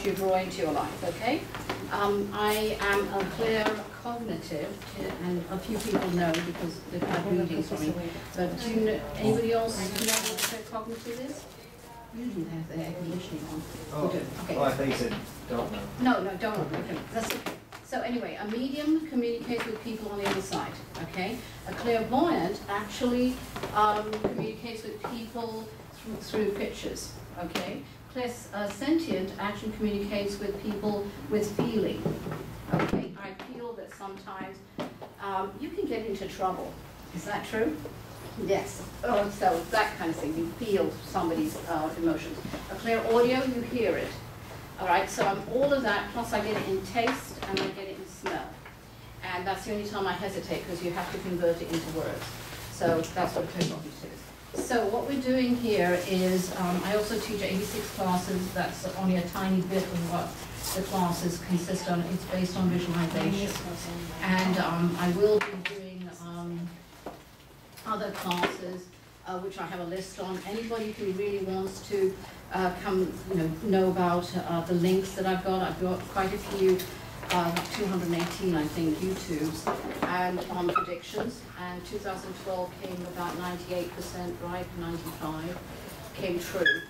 you draw into your life, okay? I am a clear cognitive, and a few people know because they've had readings from me. But do you know, anybody else know what clear cognitive is? Usually they have the air conditioning on. Oh, do. Okay. I think you said don't know. No, don't. Okay. That's okay. So anyway, a medium communicates with people on the other side, okay? A clairvoyant actually communicates with people through pictures, okay? Sentient actually communicates with people with feeling, okay? I feel that sometimes you can get into trouble. Is that true? Yes. Oh, so that kind of thing. You feel somebody's emotions. A clear audio, you hear it. All right, so I'm all of that, plus I get it in taste and I get it in smell. And that's the only time I hesitate because you have to convert it into words. So that's what clairvoyance is. So what we're doing here is, I also teach 86 classes. That's only a tiny bit of what the classes consist on. It's based on visualization. And I will be doing other classes, which I have a list on. Anybody who really wants to come, know about the links that I've got quite a few, 218, I think, YouTubes, and on predictions. And 2012 came about 98% right, 95 came true.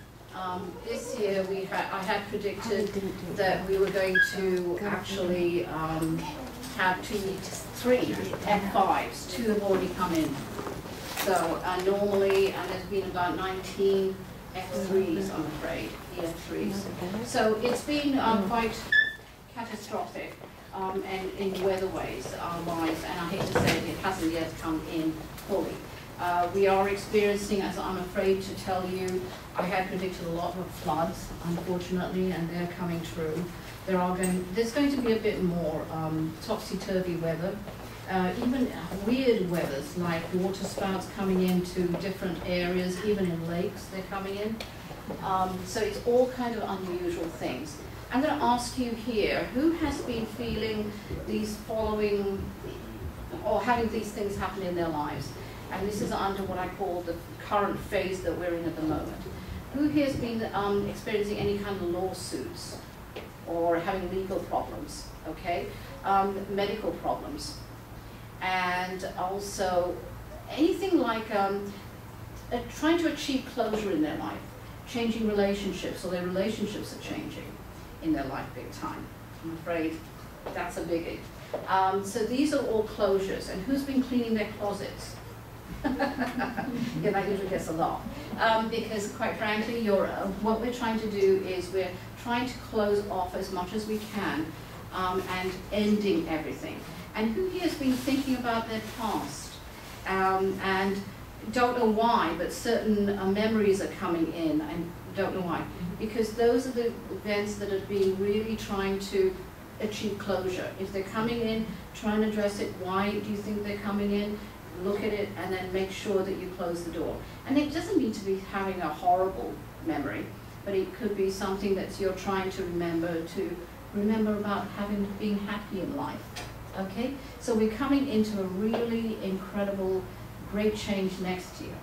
This year I had predicted that we were going to actually have 3 F5s. 2 have already come in. So normally, and there's been about 19 F3s, I'm afraid, EF3s. So it's been quite catastrophic and in weather-wise, and I hate to say it hasn't yet come in fully. We are experiencing, as I'm afraid to tell you, I had predicted a lot of floods, unfortunately, and they're coming true. There's going to be a bit more topsy-turvy weather. Even weird weathers like water spouts coming into different areas, even in lakes they're coming in. So it's all kind of unusual things. I'm going to ask you here, who has been feeling these following, or having these things happen in their lives? And this is under what I call the current phase that we're in at the moment. Who here has been experiencing any kind of lawsuits or having legal problems, okay? Medical problems. And also anything like trying to achieve closure in their life, changing relationships, or their relationships are changing in their life big time. I'm afraid that's a biggie. So these are all closures. And who's been cleaning their closets? Yeah, that usually gets a lot. Because quite frankly, what we're trying to do is we're trying to close off as much as we can and ending everything. And who here has been thinking about their past and don't know why, but certain memories are coming in and don't know why? Because those are the events that have been really trying to achieve closure. If they're coming in, try and address it. Why do you think they're coming in? Look at it and then make sure that you close the door. And it doesn't mean to be having a horrible memory, but it could be something that you're trying to remember about being happy in life. Okay, so we're coming into a really incredible, great change next year,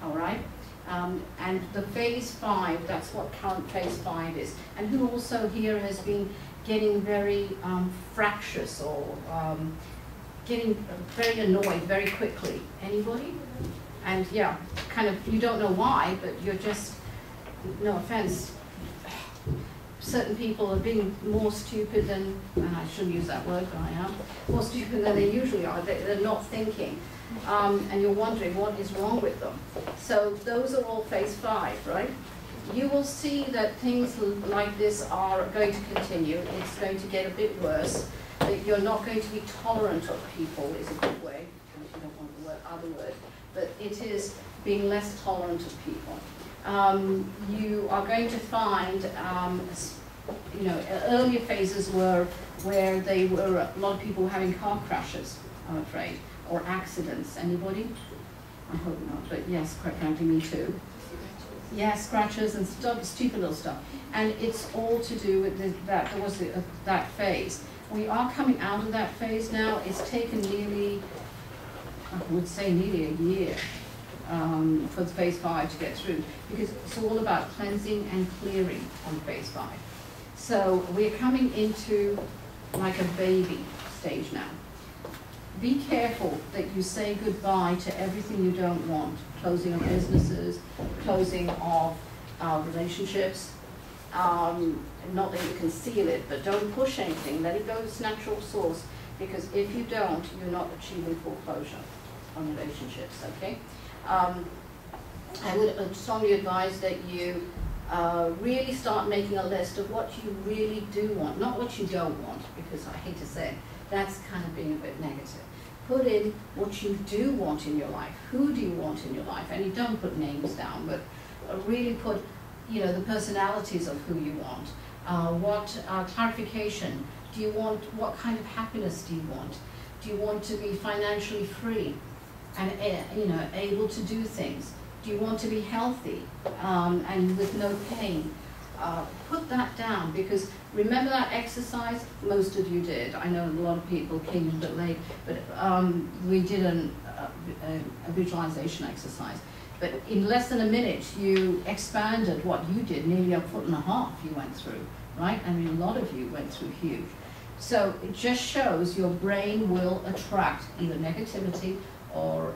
all right? And the phase 5, that's what current phase 5 is. And who also here has been getting very fractious or getting very annoyed very quickly? Anybody? And yeah, kind of, you don't know why, but you're just, no offense, certain people are being more stupid than, and I shouldn't use that word, but I am, more stupid than they usually are. They're not thinking. And you're wondering what is wrong with them. So those are all phase 5, right? You will see that things like this are going to continue. It's going to get a bit worse. That you're not going to be tolerant of people is a good way. You don't want the other word, but it is being less tolerant of people. You are going to find, earlier phases were where a lot of people were having car crashes, I'm afraid, or accidents. Anybody? I hope not, but yes, quite frankly, me too. Yeah, scratches and stupid little stuff. And it's all to do with that phase. We are coming out of that phase now. It's taken nearly, I would say nearly a year for phase 5 to get through, because it's all about cleansing and clearing on phase 5. So we're coming into like a baby stage now. Be careful that you say goodbye to everything you don't want. Closing of businesses, closing of relationships. Not that you can seal it, but don't push anything. Let it go to its natural source, because if you don't, you're not achieving foreclosure on relationships, okay? I would strongly advise that you really start making a list of what you really do want, not what you don't want, because I hate to say it, that's kind of being a bit negative. Put in what you do want in your life. Who do you want in your life? And you don't put names down, but really put, you know, the personalities of who you want. What clarification do you want? What kind of happiness do you want? Do you want to be financially free and you know, able to do things? Do you want to be healthy and with no pain? Put that down, because remember that exercise? Most of you did. I know a lot of people came a bit late, but we did a visualization exercise. But in less than a minute, you expanded what you did, nearly 1.5 foot you went through, right? I mean, a lot of you went through huge. So it just shows your brain will attract either negativity or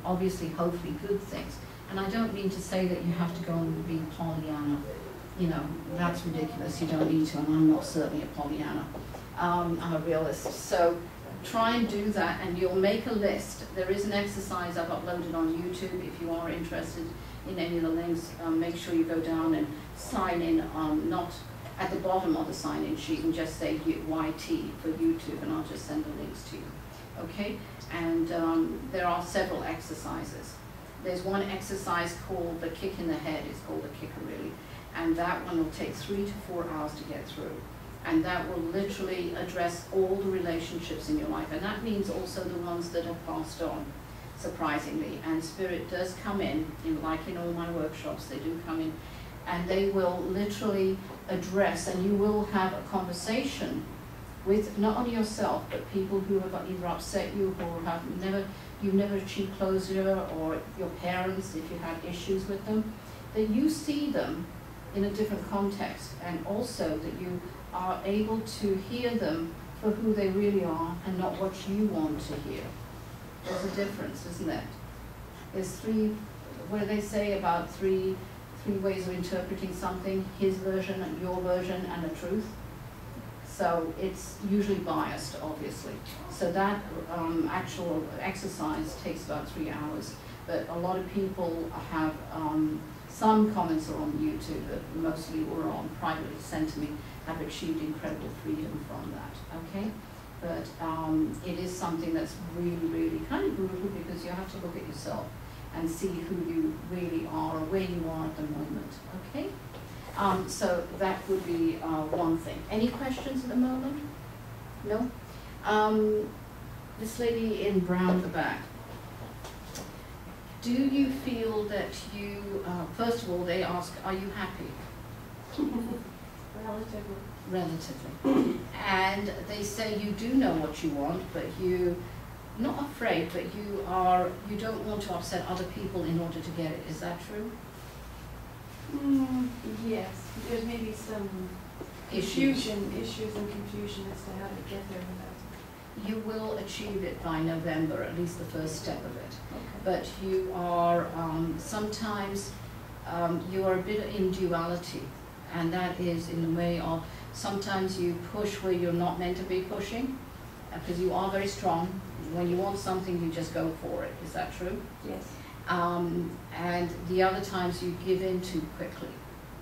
obviously, hopefully, good things. And I don't mean to say that you have to go and be Pollyanna. You know, that's ridiculous. You don't need to, and I'm not certainly a Pollyanna. I'm a realist. So try and do that, and you'll make a list. There is an exercise I've uploaded on YouTube. If you are interested in any of the links, make sure you go down and sign in, not at the bottom of the sign-in sheet, and just say YT for YouTube, and I'll just send the links to you. Okay? And there are several exercises. There's one exercise called the kick in the head. It's called the kicker, really. And that one will take 3 to 4 hours to get through. And that will literally address all the relationships in your life. And that means also the ones that have passed on, surprisingly. And Spirit does come in, like in all my workshops, they do come in, and they will literally address, and you will have a conversation with not only yourself, but people who have either upset you or have you've never achieved closure, or your parents, if you had issues with them, that you see them in a different context, and also that you are able to hear them for who they really are and not what you want to hear. There's a difference, isn't it? There's what do they say about three ways of interpreting something: his version and your version and the truth. So it's usually biased, obviously. So that actual exercise takes about 3 hours. But a lot of people have, some comments are on YouTube, but mostly were on privately sent to me, have achieved incredible freedom from that, okay? But it is something that's really, really kind of brutal, because you have to look at yourself and see who you really are or where you are at the moment, okay? So that would be one thing. Any questions at the moment? No? This lady in brown at the back. Do you feel that you, first of all, they ask, are you happy? Relatively. Relatively. And they say you do know what you want, but you're not afraid, but you don't want to upset other people in order to get it. Is that true? Yes, there's maybe some issues and confusion as to how to get there without. You will achieve it by November, at least the first step of it. Okay. But you are, sometimes you are a bit in duality, and that is in the way of sometimes you push where you're not meant to be pushing, because you are very strong. When you want something, you just go for it. Is that true? Yes. And the other times you give in too quickly.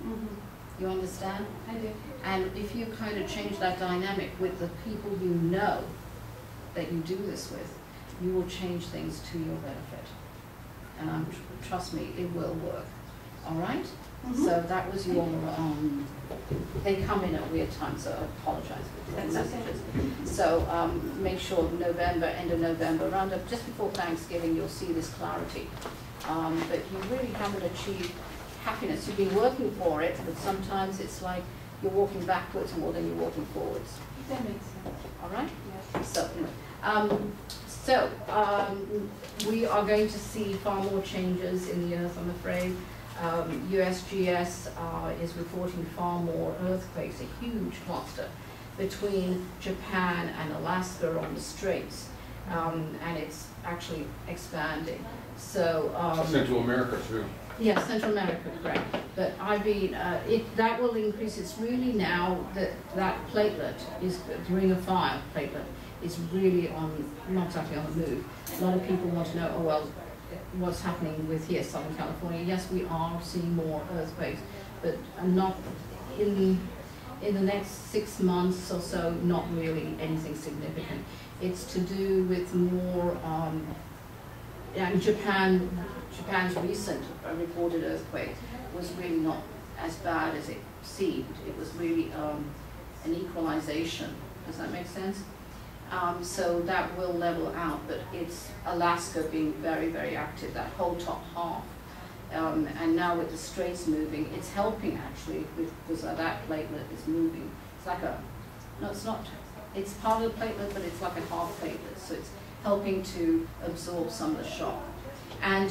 Mm-hmm. You understand? I do. And if you kind of change that dynamic with the people you know that you do this with, you will change things to your benefit. And trust me, it will work. All right? Mm-hmm. So that was your, they come in at weird times, so I apologize for the messages. Okay. So make sure November, end of November, around just before Thanksgiving, you'll see this clarity. But you really haven't achieved happiness. You've been working for it, but sometimes it's like you're walking backwards more than you're walking forwards. That makes sense. All right? Yes. So anyway, we are going to see far more changes in the earth, I'm afraid. USGS is reporting far more earthquakes, a huge cluster between Japan and Alaska on the straits, and it's actually expanding. So Central America too. yes, Central America, correct. But I mean, that will increase. It's really now that platelet is the Ring of Fire platelet is really not exactly on the move. A lot of people want to know, oh well, what's happening with here, Southern California. Yes, we are seeing more earthquakes, but not in the next 6 months or so, not really anything significant. It's to do with more, and Japan's recent reported earthquake was really not as bad as it seemed. It was really an equalization. Does that make sense? So that will level out, but it's Alaska being very, very active, that whole top half. And now with the straits moving, it's helping actually, because that platelet is moving. It's like no, it's not, it's part of the platelet, but it's like a half platelet, so it's helping to absorb some of the shock. And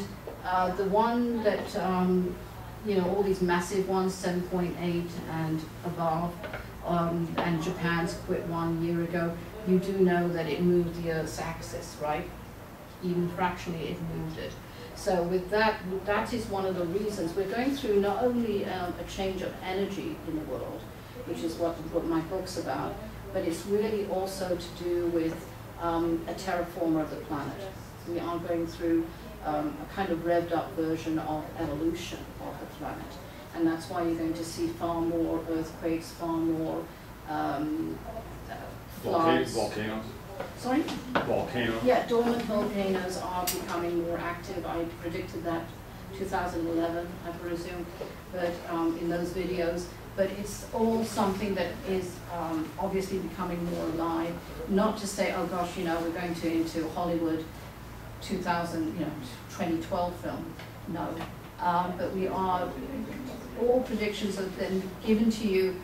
the one that, all these massive ones, 7.8 and above, and Japan's quit 1 year ago, you do know that it moved the Earth's axis, right? Even fractionally, it moved it. So with that is one of the reasons we're going through not only a change of energy in the world, which is what my book's about, but it's really also to do with a terraformer of the planet. We are going through a kind of revved up version of evolution of the planet. And that's why you're going to see far more earthquakes, far more floods. Volcanoes? Sorry? Volcanoes? Yeah, dormant volcanoes are becoming more active. I predicted that 2011, I presume, but in those videos. But it's all something that is obviously becoming more alive. Not to say, oh gosh, we're going into Hollywood 2012 film. No. But we are, all predictions have been given to you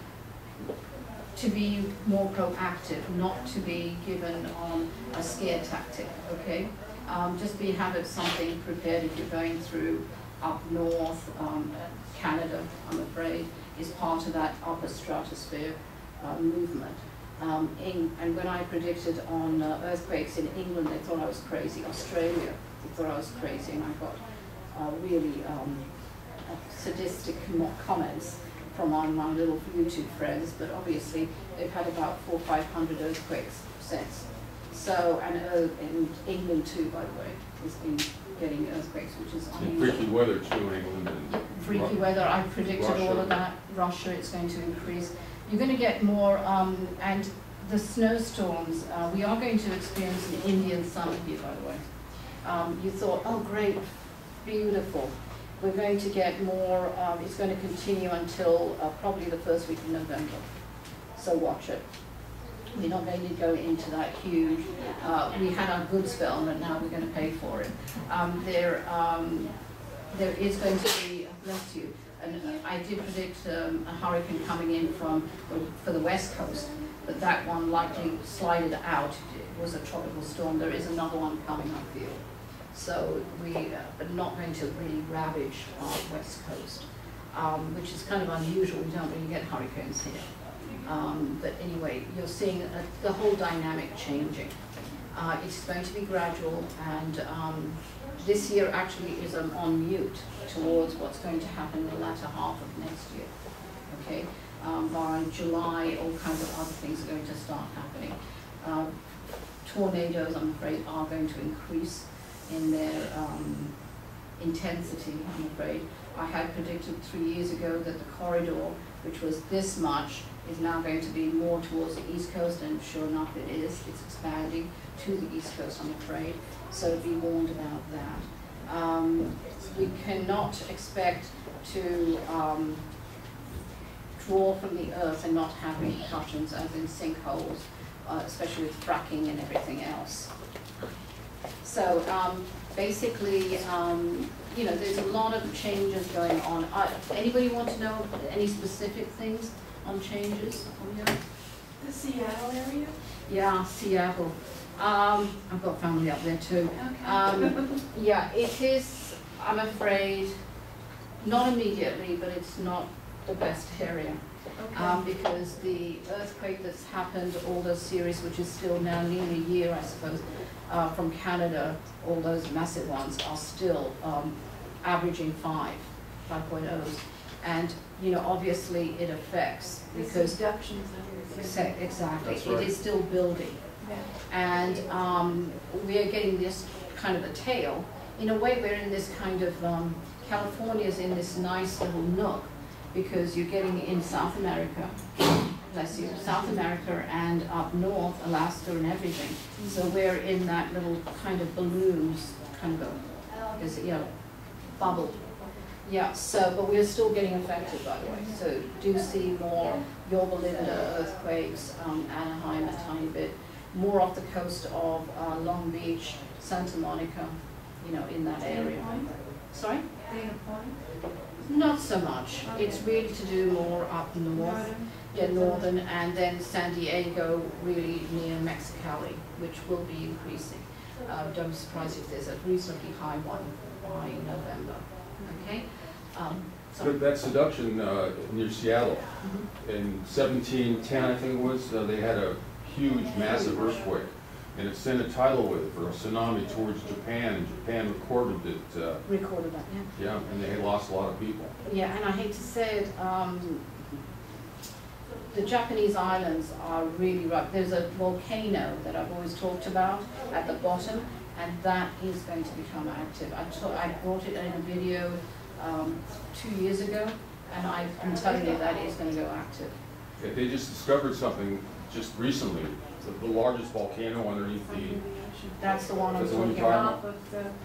to be more proactive, not to be given on a scare tactic, okay? Just have something prepared if you're going through up north. Canada, I'm afraid, is part of that upper stratosphere movement. And when I predicted on earthquakes in England, they thought I was crazy. Australia, they thought I was crazy, and I got really sadistic comments from my little YouTube friends, but obviously they've had about 400 or 500 earthquakes since. So, and in England too, by the way, has been getting earthquakes, which is unusual. And freaky weather too in England. Freaky weather, I predicted Russia. all of that. Russia, it's going to increase. You're going to get more, and the snowstorms, we are going to experience an Indian summer here, by the way. You thought, oh great, beautiful. We're going to get more, it's going to continue until probably the first week of November. So watch it. We're not going to go into that huge, we had our good spell, but now we're going to pay for it. There is going to be, bless you, and I did predict a hurricane coming in for the west coast, but that one likely slided out. It was a tropical storm. There is another one coming, I feel. So but not going to really ravage our west coast, which is kind of unusual. We don't really get hurricanes here. But anyway, you're seeing the whole dynamic changing. It's going to be gradual, and this year actually is on mute towards what's going to happen in the latter half of next year. Okay, by July, all kinds of other things are going to start happening. Tornadoes, I'm afraid, are going to increase in their intensity, I'm afraid. I had predicted 3 years ago that the corridor, which was this much, is now going to be more towards the East Coast, and sure enough it is. It's expanding to the East Coast, I'm afraid. So be warned about that. We cannot expect to draw from the earth and not have repercussions, as in sinkholes, especially with fracking and everything else. So basically, there's a lot of changes going on. Anybody want to know any specific things on changes on the earth? The Seattle area? Yeah, Seattle. I've got family up there too. Okay. Yeah, it is, I'm afraid, Not immediately, but it's not the best area. Okay. Because the earthquake that's happened, all those series, which is still now nearly a year, I suppose, from Canada, all those massive ones are still averaging 5.0s. And, you know, obviously it affects because... Subductions. Exactly. That's right. It is still building. Yeah. And we are getting this kind of a tail. In a way, we're in this kind of, California's in this nice little nook because you're getting in South America, bless you, South America and up north, Alaska and everything. So we're in that little kind of balloons, kind of a, bubble. Yeah, so, but we're still getting affected, by the way. So do see more Yorba Linda earthquakes, Anaheim a tiny bit, more off the coast of Long Beach, Santa Monica, you know, in that area. Sorry? Dana Point? Not so much. Okay. It's really to do more up north. Northern? Yeah, northern, and then San Diego, really near Mexicali, which will be increasing. Don't be surprised if there's a reasonably high one by November. Okay? So. That subduction near Seattle, Mhm. in 1710, I think it was, they had a huge, massive earthquake. And it sent a tidal wave or a tsunami towards Japan, and Japan recorded it. Recorded that, yeah. Yeah, and they had lost a lot of people. Yeah, and I hate to say it, the Japanese islands are really rough. There's a volcano that I've always talked about at the bottom, and that is going to become active. I brought it in a video 2 years ago, and I'm telling you that is going to go active. Yeah, they just discovered something just recently, the largest volcano underneath the... That's the one I'm That's the one talking you're about.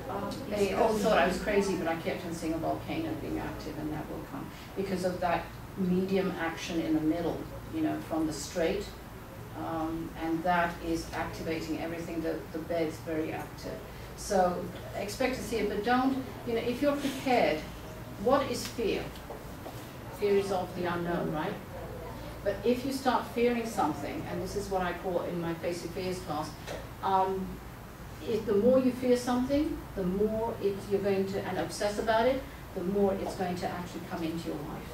talking They all thought I was crazy, but I kept on seeing a volcano being active, and that will come because of that medium action in the middle, you know, from the strait, and that is activating everything. The bed's very active, so expect to see it, but don't, you know, if you're prepared. What is fear? Fear is of the unknown, right? But if you start fearing something, and this is what I call in my Facing Fears class, the more you fear something, the more you're going to, and obsess about it, the more it's going to actually come into your life.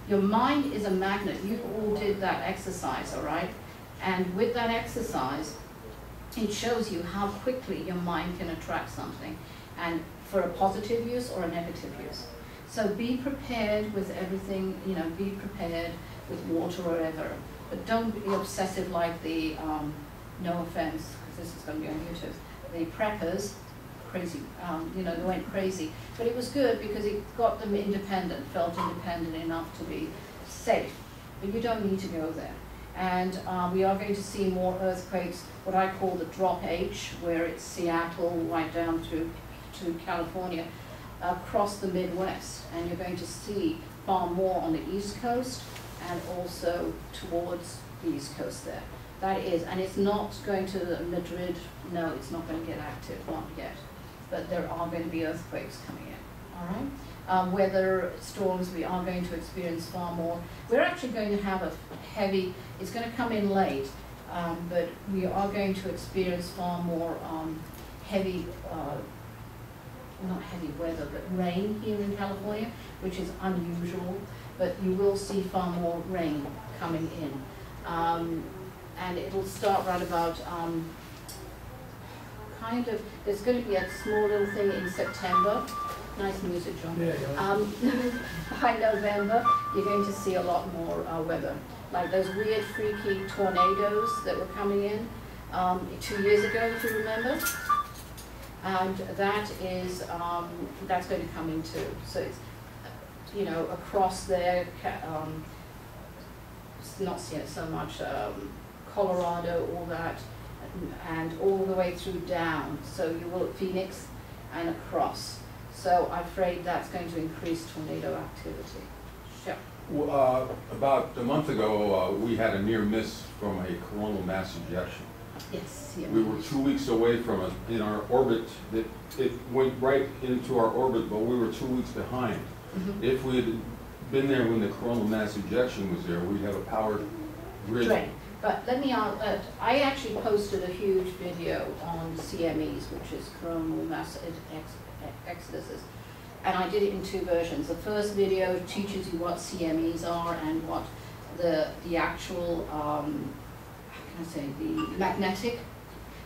Your mind is a magnet. You all did that exercise, all right? And with that exercise, it shows you how quickly your mind can attract something, and for a positive use or a negative use. So be prepared with everything, you know, be prepared with water or whatever, but don't be obsessive like the, no offense, because this is going to be on YouTube, the preppers, crazy, you know, they went crazy. But it was good because it got them independent, felt independent enough to be safe. But you don't need to go there. And we are going to see more earthquakes, what I call the drop H, where it's Seattle right down to California, across the Midwest. And you're going to see far more on the East Coast and also towards the East Coast there. That is, and it's not going to Madrid, no, it's not going to get active, not yet. But there are going to be earthquakes coming in, all right? Weather storms, we are going to experience far more. We're actually going to have a heavy, it's going to come in late, but we are going to experience far more heavy, not heavy weather, but rain here in California, which is unusual, but you will see far more rain coming in. And it'll start right about, kind of, there's going to be a small little thing in September. Nice music, John. Yeah. By November, you're going to see a lot more weather. Like those weird, freaky tornadoes that were coming in 2 years ago, if you remember. And that is, that's going to come in too. So it's, you know, across there, not so much Colorado, all that, and all the way through down. So you will Phoenix and across. So I'm afraid that's going to increase tornado activity. Sure. Well, about a month ago, we had a near miss from a coronal mass ejection. Yes. Yeah. We were 2 weeks away from it in our orbit. It went right into our orbit, but we were 2 weeks behind. Mm-hmm. If we had been there when the coronal mass ejection was there, we'd have a powered grid. Right. But let me, I actually posted a huge video on CMEs, which is coronal mass exoduses, and I did it in 2 versions. The first video teaches you what CMEs are and what the actual, how can I say, the magnetic,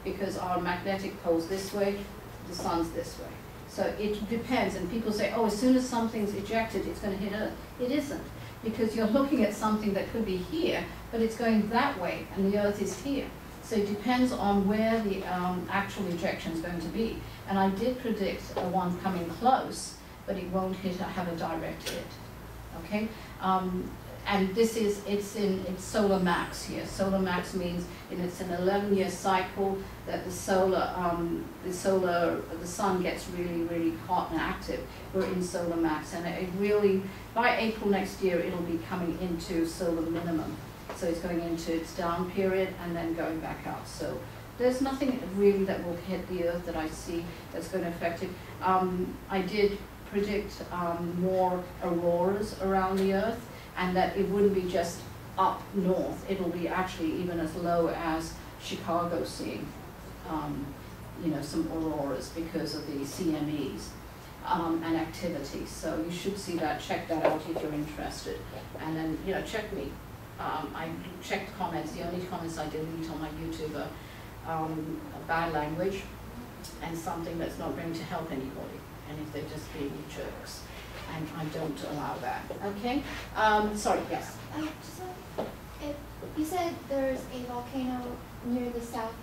because our magnetic pole's this way, the sun's this way. So it depends, and people say, oh, as soon as something's ejected, it's going to hit Earth. It isn't, because you're looking at something that could be here, but it's going that way, and the Earth is here. So it depends on where the actual ejection is going to be. And I did predict one coming close, but it won't have a direct hit. Okay? And this is, it's solar max here. Solar max means it's an 11-year cycle that the sun gets really, really hot and active. We're in solar max, and it really, by April next year, it'll be coming into solar minimum. So it's going into its down period and then going back out. So there's nothing really that will hit the Earth that I see that's going to affect it. I did predict more auroras around the Earth, and that it wouldn't be just up north. It'll be actually even as low as Chicago seeing, some auroras because of the CMEs and activity. So you should see that. Check that out if you're interested. And then, check me. I checked comments. The only comments I delete on my YouTube are bad language and something that's not going to help anybody. And if they're just being jerks. And I don't allow that. Okay? Sorry, yes. You said there's a volcano near the south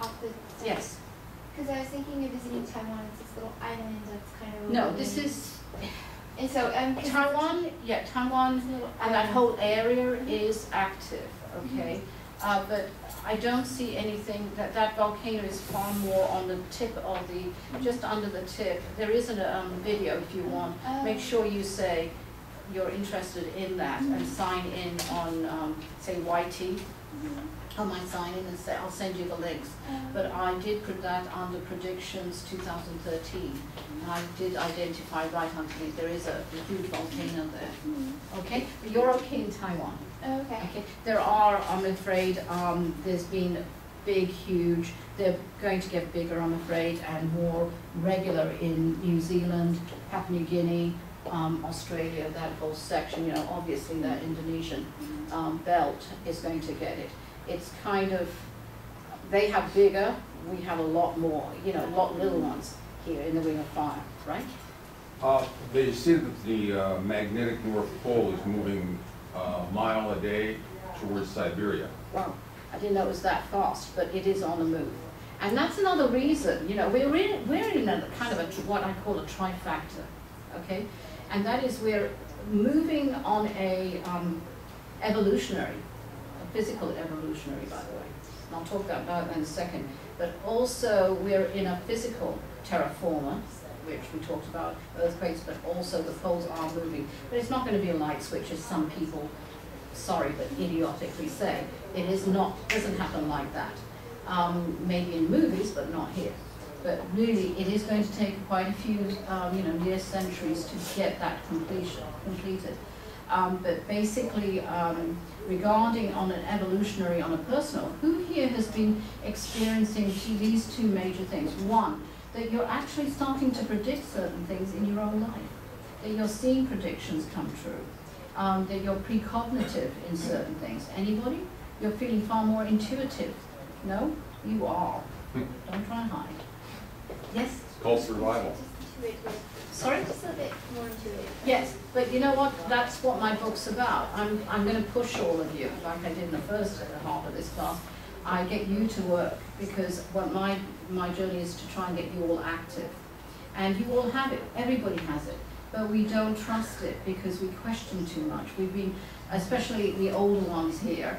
off the south. Yes. Because I was thinking of visiting Taiwan. It's this little island that's kind of. No, this is. And so Taiwan, yeah, Taiwan, and that whole area is active. Okay, but I don't see anything. That volcano is far more on the tip of just under the tip. There is a video if you want. Make sure you say you're interested in that and sign in on say YT. I might sign in and say I'll send you the links. But I did put that under predictions 2013, and I did identify right underneath there is a huge volcano there. Okay, but you're okay in Taiwan. Okay. Okay. There are, I'm afraid, there's been big, huge. They're going to get bigger, I'm afraid, and more regular in New Zealand, Papua New Guinea, Australia, that whole section. Obviously that Indonesian belt is going to get it. It's kind of, they have bigger, we have a lot more, a lot little ones here in the Ring of Fire, right? They say that the magnetic North Pole is moving a mile a day towards Siberia. Wow, I didn't know it was that fast, but it is on the move. And that's another reason, we're in a kind of what I call a trifactor, okay? And that is we're moving on a physical evolutionary, by the way. And I'll talk about that in a second. But also we're in a physical terraformer, which we talked about, earthquakes, but also the poles are moving. But it's not going to be a light switch, as some people, sorry, but idiotically say. It is not, doesn't happen like that. Maybe in movies, but not here. But really, it is going to take quite a few, near centuries to get that completed. But basically, regarding on an evolutionary, on a personal, who here has been experiencing these 2 major things? One, that you're actually starting to predict certain things in your own life, that you're seeing predictions come true, that you're precognitive in certain things. Anybody? You're feeling far more intuitive. No? You are. Don't try and hide. Yes? It's called survival. Sorry? Just a bit more intuitive. Yes, but you know what? That's what my book's about. I'm going to push all of you, like I did in the first half of this class. I get you to work, because what my journey is to try and get you all active. And you all have it. Everybody has it. But we don't trust it because we question too much. We've been, especially the older ones here,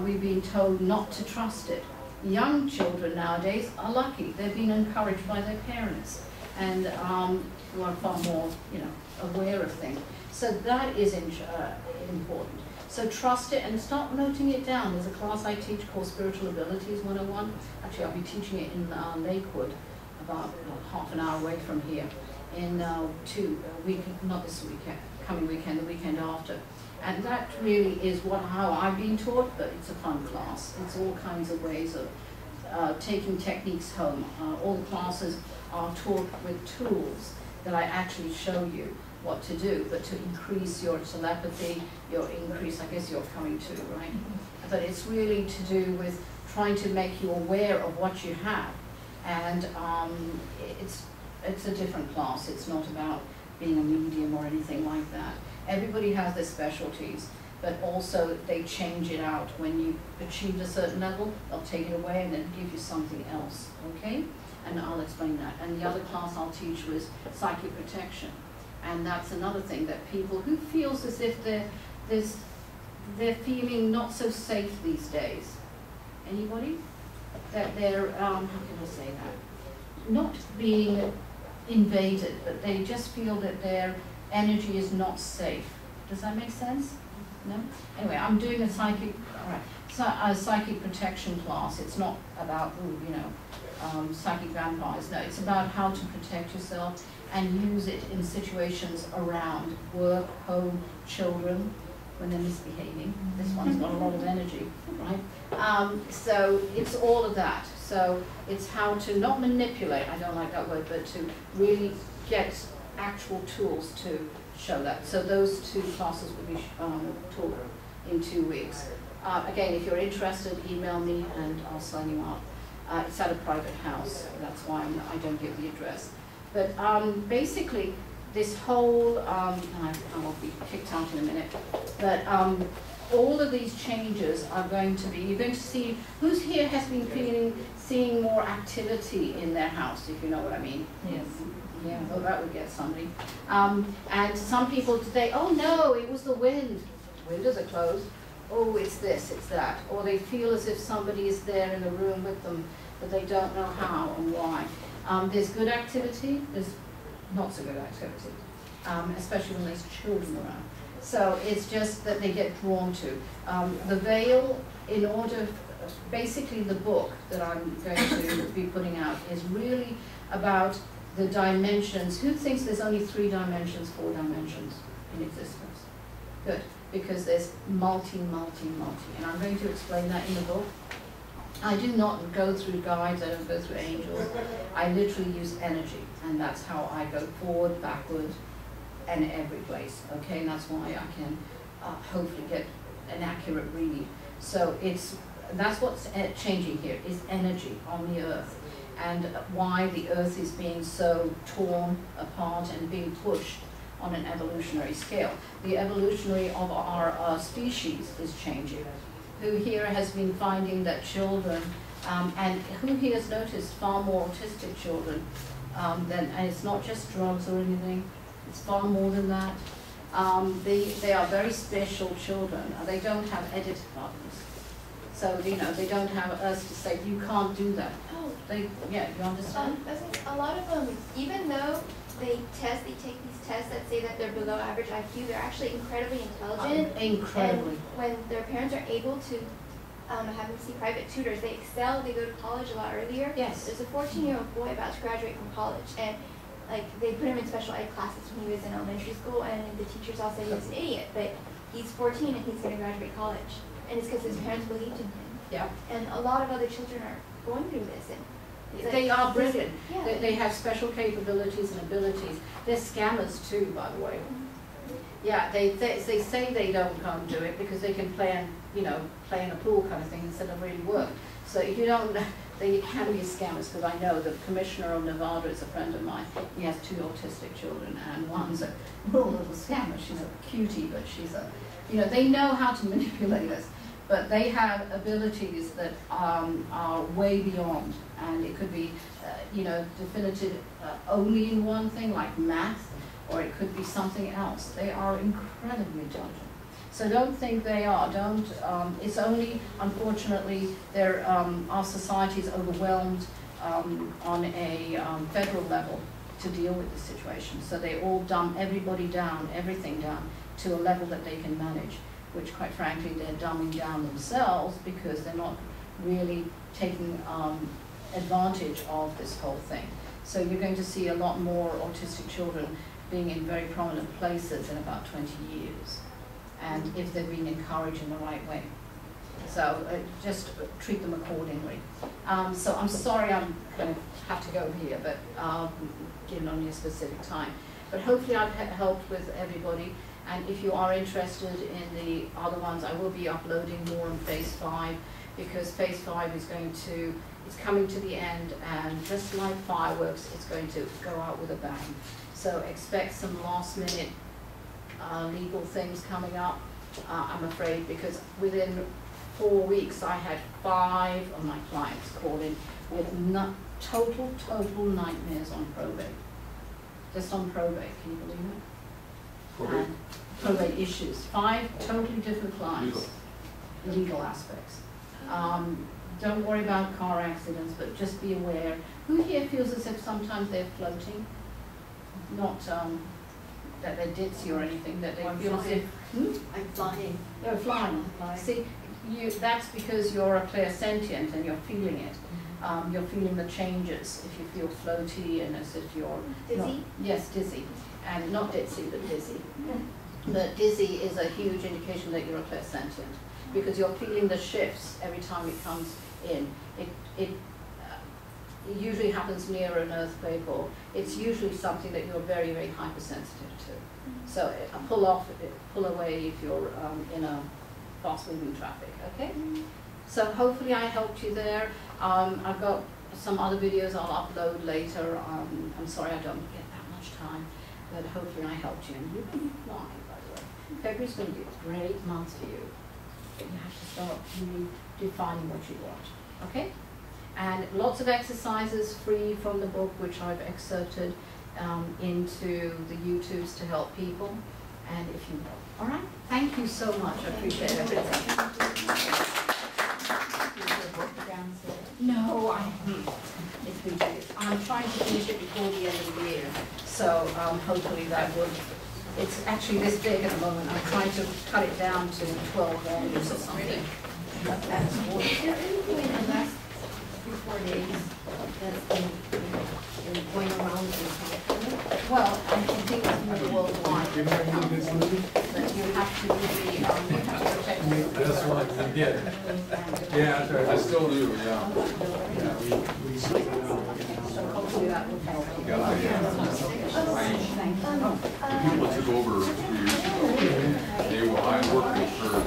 we've been told not to trust it. Young children nowadays are lucky. They've been encouraged by their parents, and who are far more, aware of things. So that is important. So trust it and start noting it down. There's a class I teach called Spiritual Abilities 101. Actually, I'll be teaching it in Lakewood, about half an hour away from here, in not this weekend, coming weekend, the weekend after. And that really is how I've been taught, but it's a fun class. It's all kinds of ways of taking techniques home. All the classes are taught with tools that I actually show you what to do, but to increase your telepathy, your increase, I guess you're coming to, right? But it's really to do with trying to make you aware of what you have. And it's a different class. It's not about being a medium or anything like that. Everybody has their specialties, but also they change it out. When you achieve a certain level, they'll take it away and then give you something else, okay? And I'll explain that. And the other class I'll teach was psychic protection. And that's another thing, that people who feels as if they're feeling not so safe these days. Anybody? That they're, how can I say that? Not being invaded, but they just feel that their energy is not safe. Does that make sense? No? Anyway, I'm doing a psychic, all right, so a psychic protection class. It's not about, psychic vampires. No, it's about how to protect yourself and use it in situations around work, home, children, when they're misbehaving. This one's got a lot of energy, right? So it's all of that. So it's how to not manipulate, I don't like that word, but to really get actual tools to show that. So those two classes will be taught in 2 weeks. Again, if you're interested, email me and I'll sign you up. It's at a private house, that's why I don't give the address. But basically, this whole, I will be kicked out in a minute, but all of these changes are going to be, you're going to see, who's here has been seeing more activity in their house, if you know what I mean? Yes. Yeah, well, that would get somebody. And some people today, oh no, it was the wind. Windows are closed. Oh, it's this, it's that. Or they feel as if somebody is there in the room with them, but they don't know how and why. There's good activity, there's not so good activity, especially when there's children around. So it's just that they get drawn to. The veil, in order, basically the book that I'm going to be putting out is really about the dimensions. Who thinks there's only 3 dimensions, 4 dimensions in existence? Good, because there's multi. And I'm going to explain that in the book. I do not go through guides, I don't go through angels. I literally use energy, and that's how I go forward, backward, and every place, okay? And that's why I can hopefully get an accurate read. So that's what's changing here, is energy on the earth, and why the earth is being so torn apart and being pushed on an evolutionary scale. The evolutionary of our species is changing. Who here has been finding that children, and who here has noticed far more autistic children and it's not just drugs or anything, it's far more than that. They are very special children. They don't have edit buttons. So, they don't have us to say, you can't do that. Oh, yeah, you understand? A lot of them, even though they take these tests that say that they're below average IQ, they're actually incredibly intelligent. Incredibly. And when their parents are able to have them see private tutors, they excel, they go to college a lot earlier. Yes. There's a 14-year-old boy about to graduate from college, and they put him in special ed classes when he was in elementary school, and the teachers all say he was an idiot, but he's 14 and he's going to graduate college. And it's because his parents believed in him. Yeah. And a lot of other children are going through this. And they are brilliant. Yeah. They have special capabilities and abilities. They're scammers too, by the way. Yeah, they say they can't do it because they can play in a pool kind of thing instead of really work. So if you don't, they can be scammers, because I know the commissioner of Nevada is a friend of mine. He has 2 autistic children, and one's a little scammer. She's a cutie, but she's they know how to manipulate us. But they have abilities that are way beyond, and it could be, definitive only in one thing, like math, or it could be something else. They are incredibly intelligent. So don't think they are. It's only, unfortunately, our society is overwhelmed on a federal level to deal with this situation. So they all dumb everybody down, everything down, to a level that they can manage, which quite frankly they're dumbing down themselves because they're not really taking advantage of this whole thing. So you're going to see a lot more autistic children being in very prominent places in about 20 years, and if they're being encouraged in the right way. So just treat them accordingly. So I'm sorry I'm going to have to go here, but given only a specific time. But hopefully I've helped with everybody. And if you are interested in the other ones, I will be uploading more on Phase 5, because Phase 5 is it's coming to the end, and just like fireworks, it's going to go out with a bang. So expect some last minute legal things coming up, I'm afraid, because within 4 weeks I had 5 of my clients call in with total nightmares on probate. Just on probate, can you believe it? Probate? Probate issues. 5 totally different clients. Legal aspects. Don't worry about car accidents, but just be aware. Who here feels as if sometimes they're floating? Not that they're ditzy or anything, that they feel as if... I'm flying. You're flying. See, that's because you're a clairsentient and you're feeling it. You're feeling the changes. If you feel floaty and as if you're... Dizzy? Yes, dizzy. And not ditzy, but dizzy. But dizzy is a huge indication that you're a clairsentient, because you're feeling the shifts every time it comes in. It usually happens near an earthquake, or it's usually something that you're very, very hypersensitive to. So pull away if you're in a fast-moving traffic, okay? So hopefully I helped you there. I've got some other videos I'll upload later. I'm sorry I don't get that much time, but hopefully I helped you. And you're going to be flying, by the way. February's going to be a great month for you. But you have to start really defining what you want, okay? And lots of exercises free from the book, which I've excerpted into the YouTubes to help people. And if you will. All right? Thank you so much. I appreciate everything. No, it's been good. I'm trying to finish it before the end of the year. So hopefully that would, it's actually this big at the moment. I'm trying to cut it down to 12 volumes or something. But that's what. Is there anything in the last 3-4 days that's been going around in California? Well, I think it's more worldwide. But you have to really, you have to protect yourself. That's what we did. Yeah, that's right. I still do, yeah. We So hopefully that will help. The people that took over 2 years ago, I worked with her